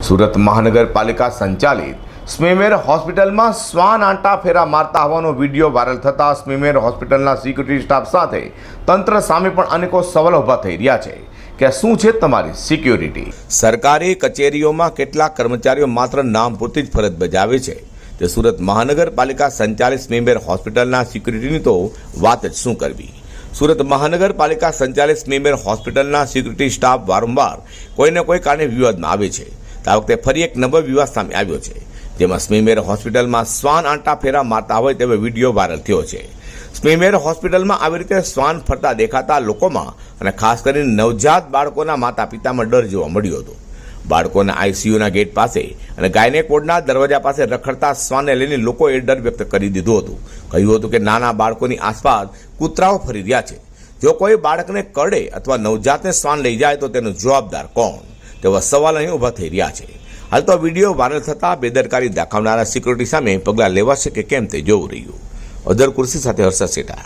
સુરત મહાનગરપાલિકા સંચાલિત સ્મીમેર હોસ્પિટલમાં શ્વાન આંટા ફેરા મારતા હોવાનો વિડીયો વાયરલ થતાં સ્મીમેર હોસ્પિટલના સિક્યુરિટી સ્ટાફ સાથે તંત્ર સામે પણ અનેકો સવાલો ઊભા થઈ રહ્યા છે કે શું છે તમારી સિક્યુરિટી। સરકારી કચેરીઓમાં કેટલાક કર્મચારીઓ માત્ર નામ પૂરતી જ ફરજ બજાવે છે, તે સુરત મહાનગરપાલિકા સંચાલિત સ્મીમેર હોસ્પિટલના સિક્યુરિટીની તો વાત જ શું કરવી। સુરત મહાનગરપાલિકા સંચાલિત સ્મીમેર હોસ્પિટલના સિક્યુરિટી સ્ટાફ વારંવાર કોઈને કોઈ કારણે વિવાદમાં આવે છે। આ વખતે ફરી એક નવો વિવાદ સામે આવ્યો છે, જેમાં સ્મીમેર હોસ્પિટલમાં શ્વાન આંટા ફેરા મારતા હોય તેવો વિડીયો વાયરલ થયો છે। સ્મીમેર હોસ્પિટલમાં આવી રીતે શ્વાન ફરતા દેખાતા લોકોમાં અને ખાસ કરીને નવજાત બાળકોના માતા પિતામાં ડર જોવા મળ્યો હતો। બાળકોના આઈસીયુના ગેટ પાસે અને ગાયનેક વોર્ડના દરવાજા પાસે રખડતા શ્વાનને લઈને લોકોએ ડર વ્યક્ત કરી દીધું હતું। કહ્યું હતું કે નાના બાળકોની આસપાસ કૂતરાઓ ફરી રહ્યા છે, જો કોઈ બાળકને કરડે અથવા નવજાતને શ્વાન લઈ જાય તો તેનો જવાબદાર કોણ, તેવા સવાલ અહીં ઊભા થઈ રહ્યા છે। હાલ તો વિડીયો વાયરલ થતાં બેદરકારી દાખવનારા સિક્યુરિટી સામે પગલાં લેવાશે કે કેમ તે જોવું રહ્યું। અધર કુર્સી સાથે હર્ષદ સેઠા।